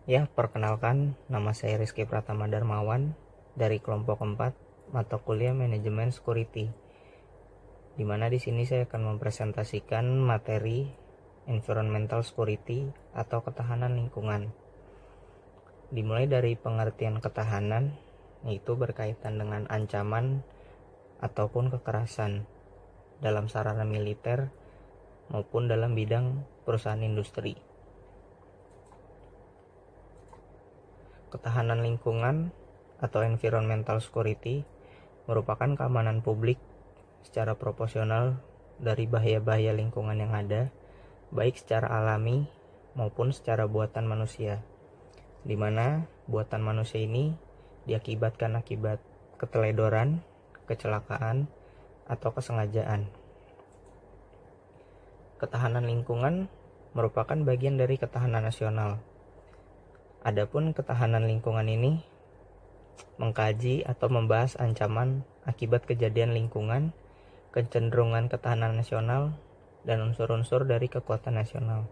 Ya, perkenalkan, nama saya Rizky Pratama Darmawan dari kelompok 4 mata kuliah Manajemen Security. Di mana di sini saya akan mempresentasikan materi Environmental Security atau ketahanan lingkungan. Dimulai dari pengertian ketahanan, yaitu berkaitan dengan ancaman ataupun kekerasan dalam sarana militer maupun dalam bidang perusahaan industri. Ketahanan lingkungan atau environmental security merupakan keamanan publik secara proporsional dari bahaya-bahaya lingkungan yang ada, baik secara alami maupun secara buatan manusia, di mana buatan manusia ini diakibatkan akibat keteledoran, kecelakaan, atau kesengajaan. Ketahanan lingkungan merupakan bagian dari ketahanan nasional. Adapun ketahanan lingkungan ini mengkaji atau membahas ancaman akibat kejadian lingkungan, kecenderungan ketahanan nasional, dan unsur-unsur dari kekuatan nasional.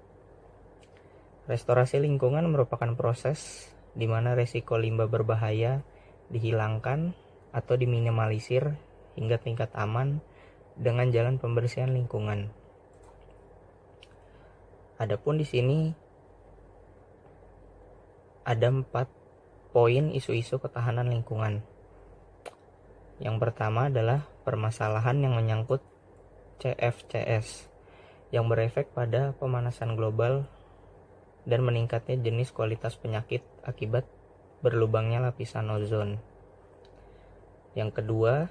Restorasi lingkungan merupakan proses di mana resiko limbah berbahaya dihilangkan atau diminimalisir hingga tingkat aman dengan jalan pembersihan lingkungan. Adapun di sini ada 4 poin isu-isu ketahanan lingkungan. Yang pertama adalah permasalahan yang menyangkut CFCs yang berefek pada pemanasan global dan meningkatnya jenis kualitas penyakit akibat berlubangnya lapisan ozon. Yang kedua,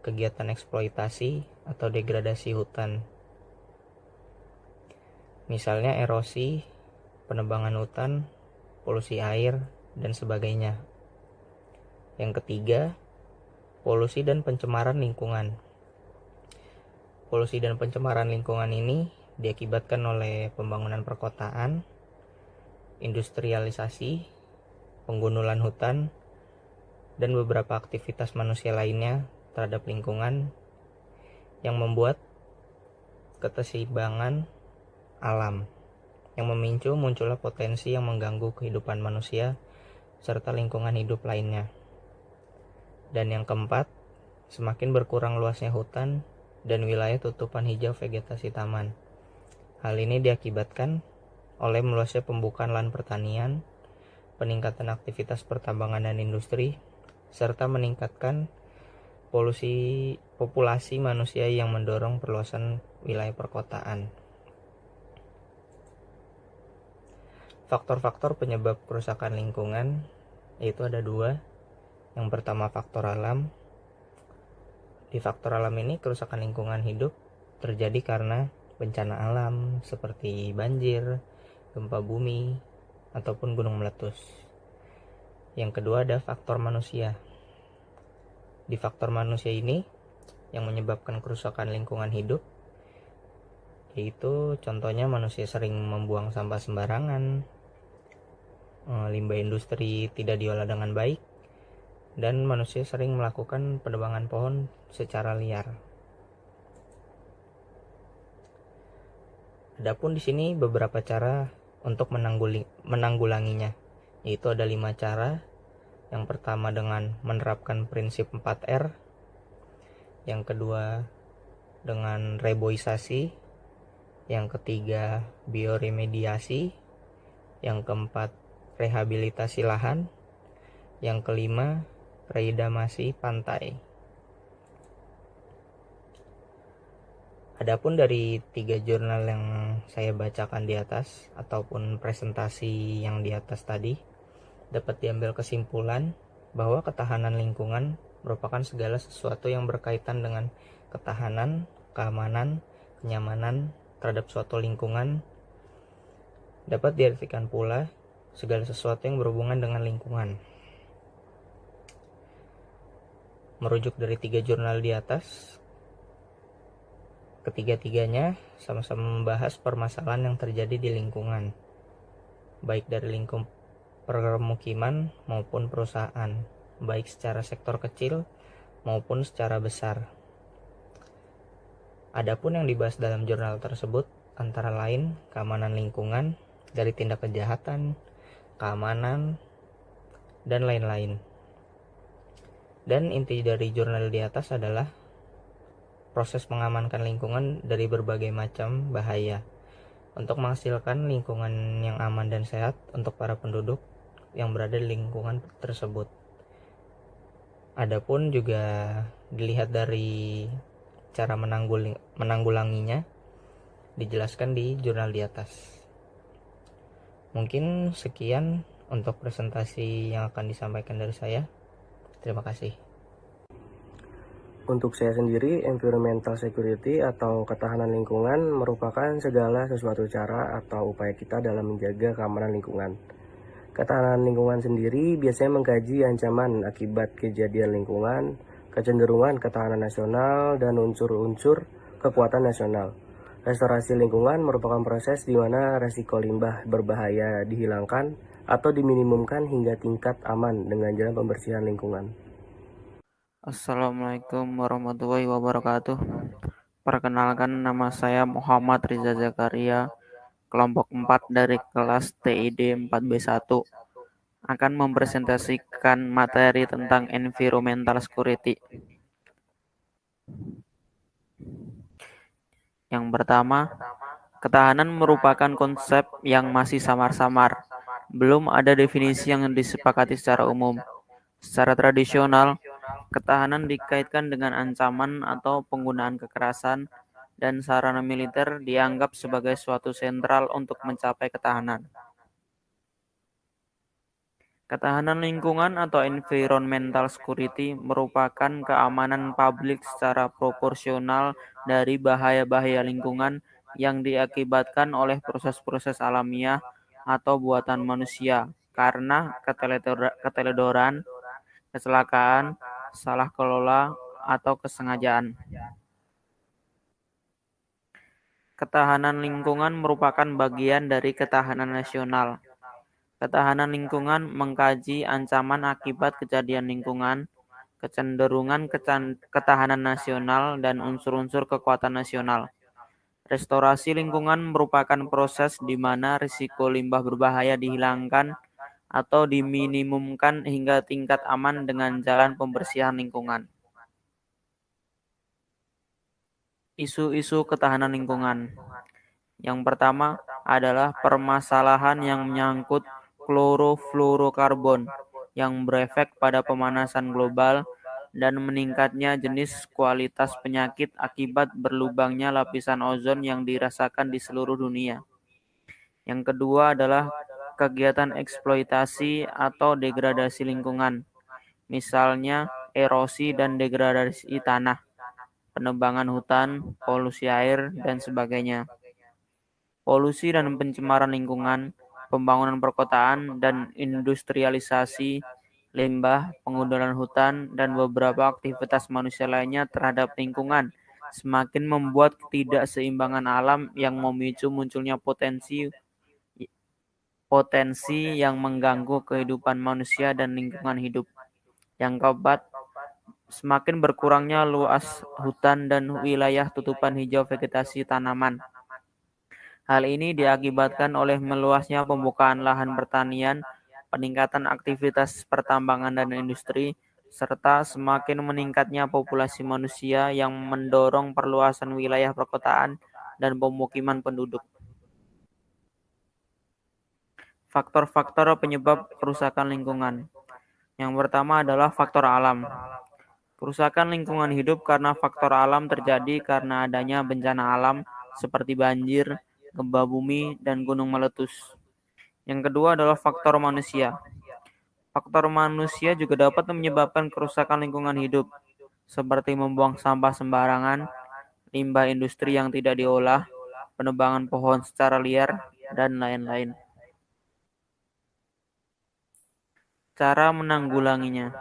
kegiatan eksploitasi atau degradasi hutan. Misalnya erosi, penebangan hutan, polusi air, dan sebagainya. Yang ketiga, polusi dan pencemaran lingkungan. Polusi dan pencemaran lingkungan ini diakibatkan oleh pembangunan perkotaan, industrialisasi, penggundulan hutan, dan beberapa aktivitas manusia lainnya terhadap lingkungan yang membuat keseimbangan alam, yang memicu munculnya potensi yang mengganggu kehidupan manusia serta lingkungan hidup lainnya. Dan yang keempat, semakin berkurang luasnya hutan dan wilayah tutupan hijau vegetasi taman. Hal ini diakibatkan oleh meluasnya pembukaan lahan pertanian, peningkatan aktivitas pertambangan dan industri, serta meningkatkan populasi manusia yang mendorong perluasan wilayah perkotaan. Faktor-faktor penyebab kerusakan lingkungan yaitu ada 2. Yang pertama, faktor alam. Di faktor alam ini kerusakan lingkungan hidup terjadi karena bencana alam seperti banjir, gempa bumi, ataupun gunung meletus. Yang kedua ada faktor manusia. Di faktor manusia ini yang menyebabkan kerusakan lingkungan hidup yaitu contohnya manusia sering membuang sampah sembarangan, limbah industri tidak diolah dengan baik, dan manusia sering melakukan penebangan pohon secara liar. Adapun di sini beberapa cara untuk menanggulanginya, yaitu ada 5 cara. Yang pertama dengan menerapkan prinsip 4R, yang kedua dengan reboisasi, yang ketiga bioremediasi, yang keempat rehabilitasi lahan, yang kelima reidamasi pantai. Adapun dari 3 jurnal yang saya bacakan di atas ataupun presentasi yang di atas tadi, dapat diambil kesimpulan bahwa ketahanan lingkungan merupakan segala sesuatu yang berkaitan dengan ketahanan, keamanan, kenyamanan terhadap suatu lingkungan. Dapat diartikan pula segala sesuatu yang berhubungan dengan lingkungan. Merujuk dari 3 jurnal di atas, ketiga-tiganya sama-sama membahas permasalahan yang terjadi di lingkungan, baik dari lingkup permukiman maupun perusahaan, baik secara sektor kecil maupun secara besar. Adapun yang dibahas dalam jurnal tersebut antara lain keamanan lingkungan dari tindak kejahatan, keamanan, dan lain-lain. Dan inti dari jurnal di atas adalah proses mengamankan lingkungan dari berbagai macam bahaya untuk menghasilkan lingkungan yang aman dan sehat untuk para penduduk yang berada di lingkungan tersebut. Adapun juga dilihat dari cara menanggulanginya dijelaskan di jurnal di atas. Mungkin sekian untuk presentasi yang akan disampaikan dari saya. Terima kasih. Untuk saya sendiri, environmental security atau ketahanan lingkungan merupakan segala sesuatu cara atau upaya kita dalam menjaga keamanan lingkungan. Ketahanan lingkungan sendiri biasanya mengkaji ancaman akibat kejadian lingkungan, kecenderungan ketahanan nasional, dan unsur-unsur kekuatan nasional. Restorasi lingkungan merupakan proses di mana resiko limbah berbahaya dihilangkan atau diminimumkan hingga tingkat aman dengan jalan pembersihan lingkungan. Assalamualaikum warahmatullahi wabarakatuh. Perkenalkan, nama saya Muhammad Riza Zakaria, kelompok 4 dari kelas TID 4B1, akan mempresentasikan materi tentang environmental security. Yang pertama, ketahanan merupakan konsep yang masih samar-samar. Belum ada definisi yang disepakati secara umum. Secara tradisional, ketahanan dikaitkan dengan ancaman atau penggunaan kekerasan, dan sarana militer dianggap sebagai suatu sentral untuk mencapai ketahanan. Ketahanan lingkungan atau environmental security merupakan keamanan publik secara proporsional dari bahaya-bahaya lingkungan yang diakibatkan oleh proses-proses alamiah atau buatan manusia karena keteledoran, kecelakaan, salah kelola, atau kesengajaan. Ketahanan lingkungan merupakan bagian dari ketahanan nasional. Ketahanan lingkungan mengkaji ancaman akibat kejadian lingkungan, kecenderungan ketahanan nasional, dan unsur-unsur kekuatan nasional. Restorasi lingkungan merupakan proses di mana risiko limbah berbahaya dihilangkan atau diminimumkan hingga tingkat aman dengan jalan pembersihan lingkungan. Isu-isu ketahanan lingkungan. Yang pertama adalah permasalahan yang menyangkut klorofluorokarbon yang berefek pada pemanasan global dan meningkatnya jenis kualitas penyakit akibat berlubangnya lapisan ozon yang dirasakan di seluruh dunia. Yang kedua adalah kegiatan eksploitasi atau degradasi lingkungan, misalnya erosi dan degradasi tanah, penebangan hutan, polusi air, dan sebagainya. Polusi dan pencemaran lingkungan, pembangunan perkotaan dan industrialisasi, limbah, pengundulan hutan, dan beberapa aktivitas manusia lainnya terhadap lingkungan semakin membuat ketidakseimbangan alam yang memicu munculnya potensi yang mengganggu kehidupan manusia dan lingkungan hidup. Yang keempat, semakin berkurangnya luas hutan dan wilayah tutupan hijau vegetasi tanaman. Hal ini diakibatkan oleh meluasnya pembukaan lahan pertanian, peningkatan aktivitas pertambangan dan industri, serta semakin meningkatnya populasi manusia yang mendorong perluasan wilayah perkotaan dan pemukiman penduduk. Faktor-faktor penyebab kerusakan lingkungan. Yang pertama adalah faktor alam. Kerusakan lingkungan hidup karena faktor alam terjadi karena adanya bencana alam seperti banjir, gempa bumi, dan gunung meletus. Yang kedua adalah faktor manusia. Faktor manusia juga dapat menyebabkan kerusakan lingkungan hidup, seperti membuang sampah sembarangan, limbah industri yang tidak diolah, penebangan pohon secara liar, dan lain-lain. Cara menanggulanginya.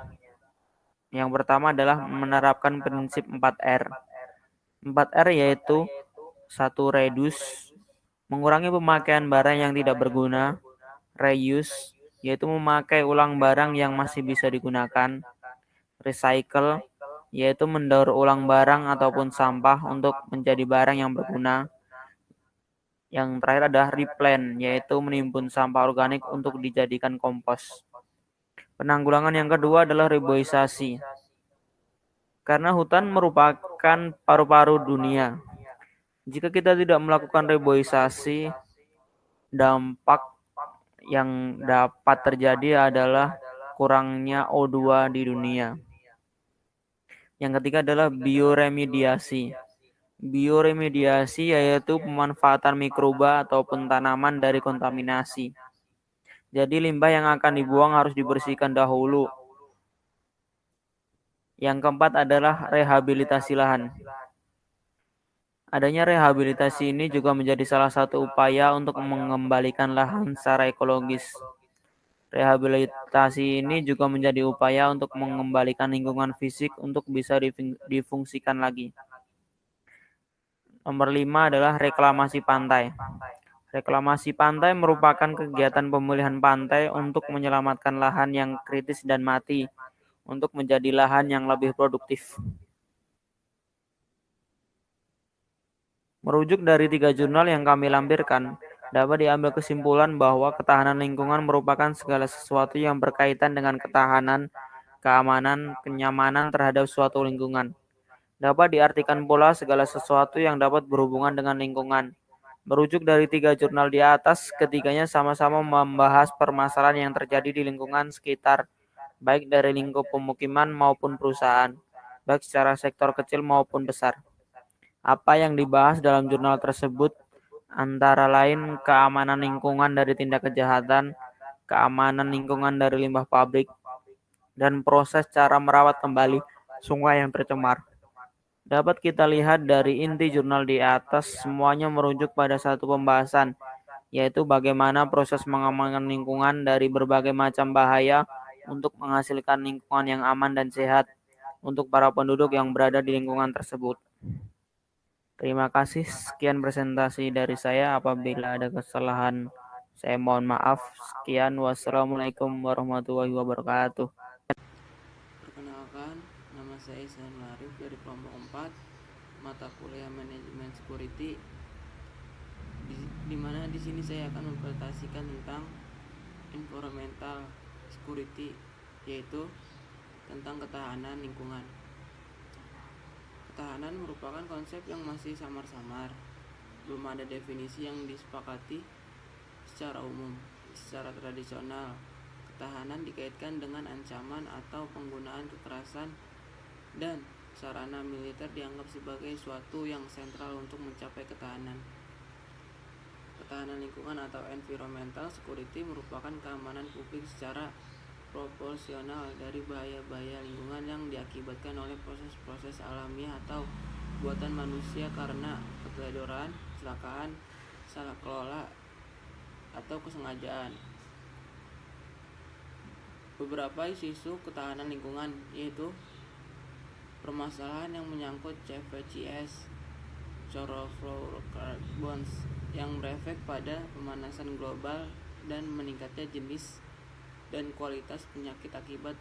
Yang pertama adalah menerapkan prinsip 4R. 4R yaitu 1. Reduce, mengurangi pemakaian barang yang tidak berguna. Reuse, yaitu memakai ulang barang yang masih bisa digunakan. Recycle, yaitu mendaur ulang barang ataupun sampah untuk menjadi barang yang berguna. Yang terakhir adalah replant, yaitu menimbun sampah organik untuk dijadikan kompos. Penanggulangan yang kedua adalah reboisasi. Karena hutan merupakan paru-paru dunia. Jika kita tidak melakukan reboisasi, dampak yang dapat terjadi adalah kurangnya O2 di dunia. Yang ketiga adalah bioremediasi. Bioremediasi yaitu pemanfaatan mikroba ataupun tanaman dari kontaminasi. Jadi limbah yang akan dibuang harus dibersihkan dahulu. Yang keempat adalah rehabilitasi lahan. Adanya rehabilitasi ini juga menjadi salah satu upaya untuk mengembalikan lahan secara ekologis. Rehabilitasi ini juga menjadi upaya untuk mengembalikan lingkungan fisik untuk bisa difungsikan lagi. Nomor 5 adalah reklamasi pantai. Reklamasi pantai merupakan kegiatan pemulihan pantai untuk menyelamatkan lahan yang kritis dan mati untuk menjadi lahan yang lebih produktif. Merujuk dari 3 jurnal yang kami lampirkan, dapat diambil kesimpulan bahwa ketahanan lingkungan merupakan segala sesuatu yang berkaitan dengan ketahanan, keamanan, kenyamanan terhadap suatu lingkungan. Dapat diartikan pula segala sesuatu yang dapat berhubungan dengan lingkungan. Merujuk dari 3 jurnal di atas, ketiganya sama-sama membahas permasalahan yang terjadi di lingkungan sekitar, baik dari lingkup pemukiman maupun perusahaan, baik secara sektor kecil maupun besar. Apa yang dibahas dalam jurnal tersebut antara lain keamanan lingkungan dari tindak kejahatan, keamanan lingkungan dari limbah pabrik, dan proses cara merawat kembali sungai yang tercemar. Dapat kita lihat dari inti jurnal di atas, semuanya merujuk pada satu pembahasan, yaitu bagaimana proses mengamankan lingkungan dari berbagai macam bahaya untuk menghasilkan lingkungan yang aman dan sehat untuk para penduduk yang berada di lingkungan tersebut. Terima kasih, sekian presentasi dari saya. Apabila ada kesalahan, saya mohon maaf. Sekian, wassalamualaikum warahmatullahi wabarakatuh. Perkenalkan, nama saya Ihsan Arif dari kelompok 4 mata kuliah manajemen security. Di mana di sini saya akan mempresentasikan tentang environmental security, yaitu tentang ketahanan lingkungan. Ketahanan merupakan konsep yang masih samar-samar. Belum ada definisi yang disepakati secara umum. Secara tradisional, ketahanan dikaitkan dengan ancaman atau penggunaan kekerasan, dan sarana militer dianggap sebagai suatu yang sentral untuk mencapai ketahanan. Ketahanan lingkungan atau environmental security merupakan keamanan publik secara proporsional dari bahaya-bahaya lingkungan yang diakibatkan oleh proses-proses alamiah atau buatan manusia karena keteledoran, kecelakaan, salah kelola, atau kesengajaan. Beberapa isu ketahanan lingkungan yaitu permasalahan yang menyangkut CFCs, chlorofluorocarbons, yang berefek pada pemanasan global dan meningkatnya jenis dan kualitas penyakit akibat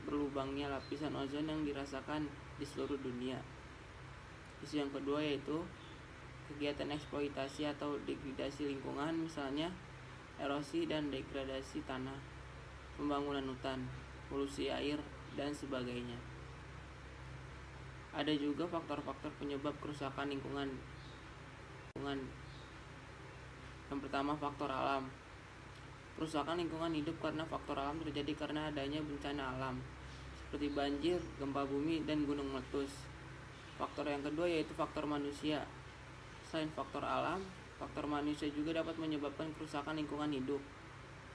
berlubangnya lapisan ozon yang dirasakan di seluruh dunia. Isu yang kedua yaitu kegiatan eksploitasi atau degradasi lingkungan, misalnya erosi dan degradasi tanah, pembangunan hutan, polusi air, dan sebagainya. Ada juga faktor-faktor penyebab kerusakan lingkungan. Yang pertama, faktor alam. Kerusakan lingkungan hidup karena faktor alam terjadi karena adanya bencana alam seperti banjir, gempa bumi, dan gunung meletus. Faktor yang kedua yaitu faktor manusia. Selain faktor alam, faktor manusia juga dapat menyebabkan kerusakan lingkungan hidup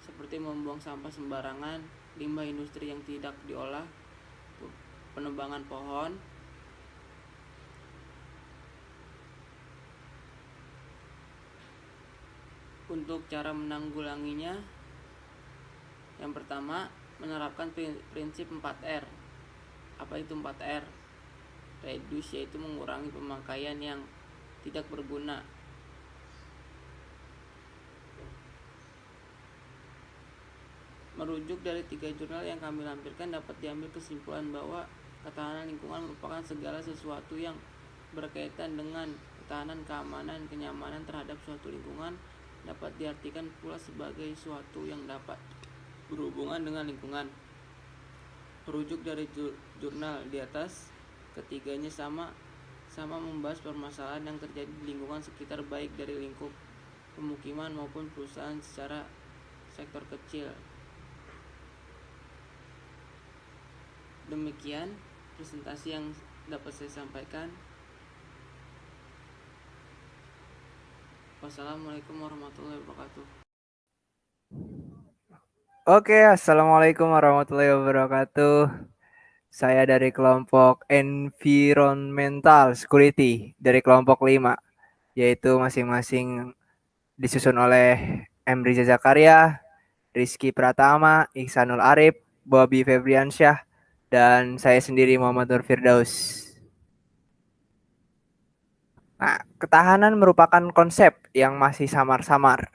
seperti membuang sampah sembarangan, limbah industri yang tidak diolah, penebangan pohon, Untuk cara menanggulanginya, yang pertama, menerapkan prinsip 4R. Apa itu 4R? Reduce, yaitu mengurangi pemakaian yang tidak berguna. Merujuk dari 3 jurnal yang kami lampirkan, dapat diambil kesimpulan bahwa ketahanan lingkungan merupakan segala sesuatu yang berkaitan dengan Ketahanan, keamanan, kenyamanan terhadap suatu lingkungan dapat diartikan pula sebagai suatu yang dapat berhubungan dengan lingkungan. Merujuk dari jurnal di atas, ketiganya sama membahas permasalahan yang terjadi di lingkungan sekitar, baik dari lingkup pemukiman maupun perusahaan secara sektor kecil. Demikian presentasi yang dapat saya sampaikan. Wassalamualaikum warahmatullahi wabarakatuh. Oke, assalamualaikum warahmatullahi wabarakatuh. Saya dari kelompok Environmental Security dari kelompok 5, yaitu masing-masing disusun oleh M. Riza Zakaria, Rizky Pratama, Ihsanul Arif, Bobby Febriansyah, dan saya sendiri Muhammad Nur Firdaus. Nah, ketahanan merupakan konsep yang masih samar-samar.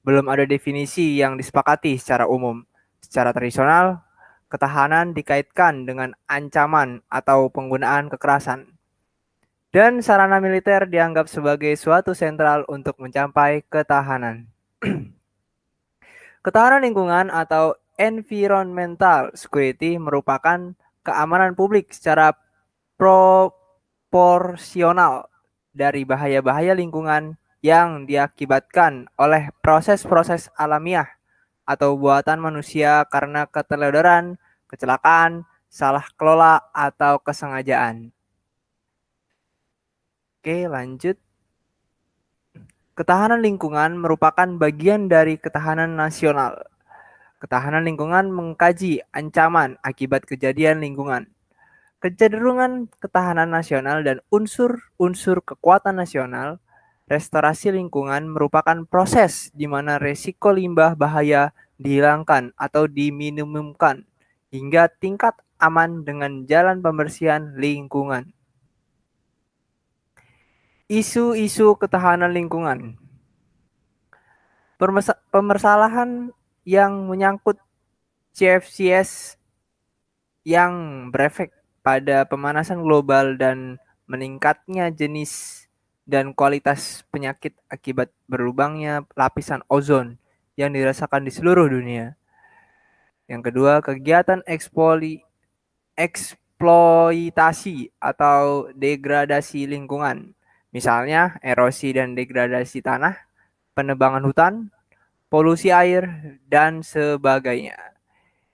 Belum ada definisi yang disepakati secara umum. Secara tradisional, ketahanan dikaitkan dengan ancaman atau penggunaan kekerasan. Dan sarana militer dianggap sebagai suatu sentral untuk mencapai ketahanan. Ketahanan lingkungan atau environmental security merupakan keamanan publik secara proporsional dari bahaya-bahaya lingkungan yang diakibatkan oleh proses-proses alamiah atau buatan manusia karena keteledoran, kecelakaan, salah kelola, atau kesengajaan. Oke, lanjut. Ketahanan lingkungan merupakan bagian dari ketahanan nasional. Ketahanan lingkungan mengkaji ancaman akibat kejadian lingkungan, kecenderungan ketahanan nasional, dan unsur-unsur kekuatan nasional. Restorasi lingkungan merupakan proses di mana resiko limbah bahaya dihilangkan atau diminimumkan hingga tingkat aman dengan jalan pembersihan lingkungan. Isu-isu ketahanan lingkungan. Permasalahan yang menyangkut CFCs yang berefek pada pemanasan global dan meningkatnya jenis dan kualitas penyakit akibat berlubangnya lapisan ozon yang dirasakan di seluruh dunia. Yang kedua, kegiatan eksploitasi atau degradasi lingkungan. Misalnya erosi dan degradasi tanah, penebangan hutan, polusi air, dan sebagainya.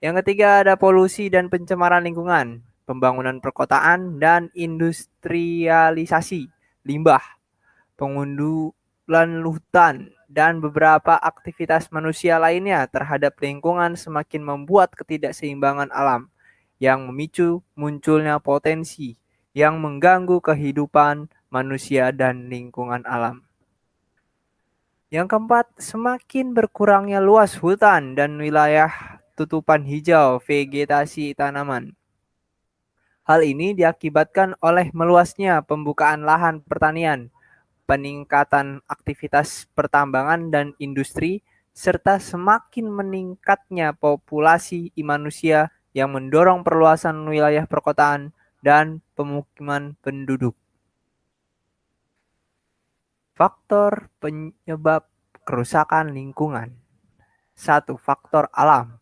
Yang ketiga ada polusi dan pencemaran lingkungan, pembangunan perkotaan dan industrialisasi limbah, pengundulan hutan, dan beberapa aktivitas manusia lainnya terhadap lingkungan semakin membuat ketidakseimbangan alam yang memicu munculnya potensi yang mengganggu kehidupan manusia dan lingkungan alam. Yang keempat, semakin berkurangnya luas hutan dan wilayah tutupan hijau vegetasi tanaman. Hal ini diakibatkan oleh meluasnya pembukaan lahan pertanian, peningkatan aktivitas pertambangan dan industri, serta semakin meningkatnya populasi manusia yang mendorong perluasan wilayah perkotaan dan pemukiman penduduk. Faktor penyebab kerusakan lingkungan. 1. Faktor alam.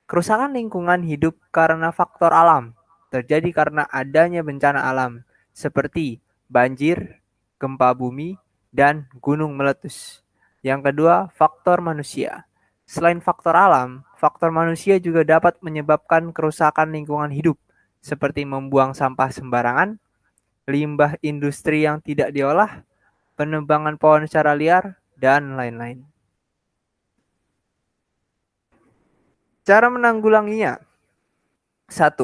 Kerusakan lingkungan hidup karena faktor alam. Terjadi karena adanya bencana alam seperti banjir, gempa bumi, dan gunung meletus. Yang kedua, faktor manusia. Selain faktor alam, faktor manusia juga dapat menyebabkan kerusakan lingkungan hidup, seperti membuang sampah sembarangan, limbah industri yang tidak diolah, penebangan pohon secara liar, dan lain-lain. Cara menanggulanginya. 1.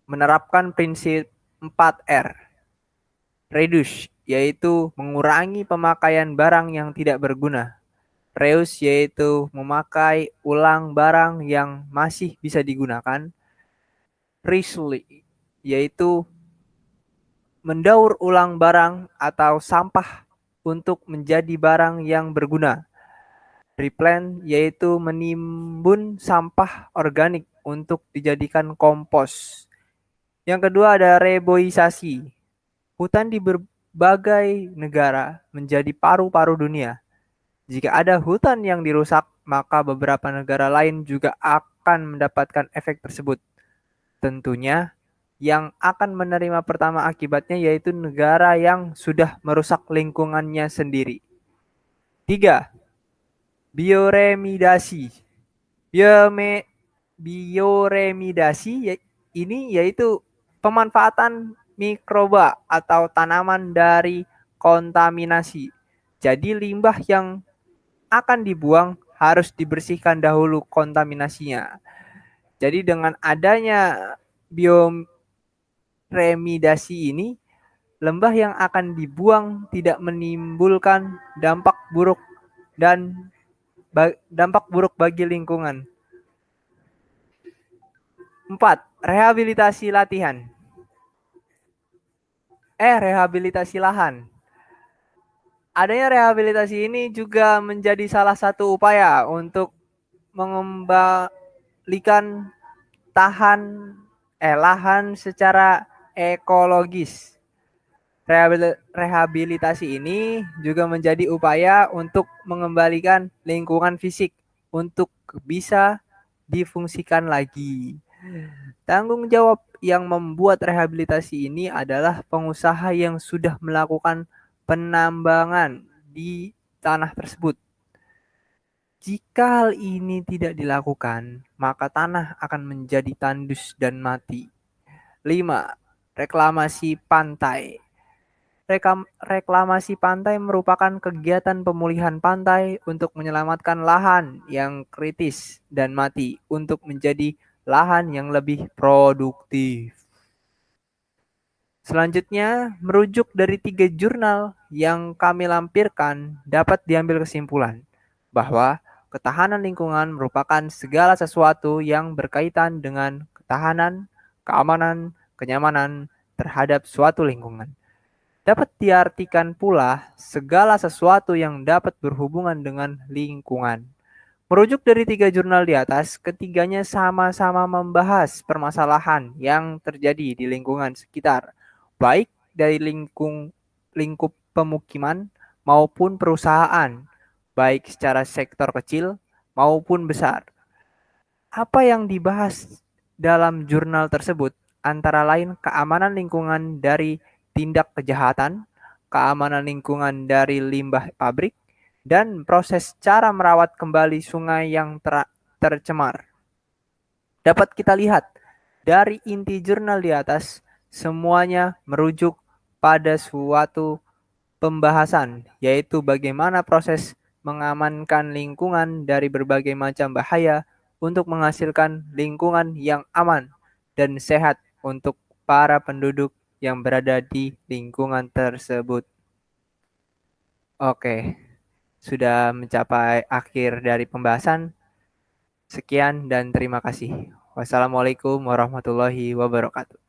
Menerapkan prinsip 4R. Reduce, yaitu mengurangi pemakaian barang yang tidak berguna. Reuse, yaitu memakai ulang barang yang masih bisa digunakan. Recycle, yaitu mendaur ulang barang atau sampah untuk menjadi barang yang berguna. Replant, yaitu menimbun sampah organik untuk dijadikan kompos. Yang kedua ada reboisasi. Hutan berbagai negara menjadi paru-paru dunia. Jika ada hutan yang dirusak, maka beberapa negara lain juga akan mendapatkan efek tersebut. Tentunya, yang akan menerima pertama akibatnya yaitu negara yang sudah merusak lingkungannya sendiri. 3. Bioremidasi. Bioremidasi ini yaitu pemanfaatan mikroba atau tanaman dari kontaminasi. Jadi limbah yang akan dibuang harus dibersihkan dahulu kontaminasinya. Jadi dengan adanya bioremidasi ini, limbah yang akan dibuang tidak menimbulkan dampak buruk bagi lingkungan. 4. Rehabilitasi lahan. Adanya rehabilitasi ini juga menjadi salah satu upaya untuk mengembalikan lahan secara ekologis. Rehabilitasi ini juga menjadi upaya untuk mengembalikan lingkungan fisik untuk bisa difungsikan lagi. Tanggung jawab yang membuat rehabilitasi ini adalah pengusaha yang sudah melakukan penambangan di tanah tersebut. Jika hal ini tidak dilakukan, maka tanah akan menjadi tandus dan mati. 5. Reklamasi pantai. Reklamasi pantai merupakan kegiatan pemulihan pantai untuk menyelamatkan lahan yang kritis dan mati untuk menjadi lahan yang lebih produktif. Selanjutnya, merujuk dari 3 jurnal yang kami lampirkan, dapat diambil kesimpulan bahwa ketahanan lingkungan merupakan segala sesuatu yang berkaitan dengan ketahanan, keamanan, kenyamanan terhadap suatu lingkungan. Dapat diartikan pula segala sesuatu yang dapat berhubungan dengan lingkungan. Merujuk dari 3 jurnal di atas, ketiganya sama-sama membahas permasalahan yang terjadi di lingkungan sekitar, baik dari lingkup pemukiman maupun perusahaan, baik secara sektor kecil maupun besar. Apa yang dibahas dalam jurnal tersebut antara lain keamanan lingkungan dari tindak kejahatan, keamanan lingkungan dari limbah pabrik, dan proses cara merawat kembali sungai yang tercemar. Dapat kita lihat dari inti jurnal di atas, semuanya merujuk pada suatu pembahasan, yaitu bagaimana proses mengamankan lingkungan dari berbagai macam bahaya untuk menghasilkan lingkungan yang aman dan sehat untuk para penduduk yang berada di lingkungan tersebut. Oke, sudah mencapai akhir dari pembahasan. Sekian dan terima kasih. Wassalamualaikum warahmatullahi wabarakatuh.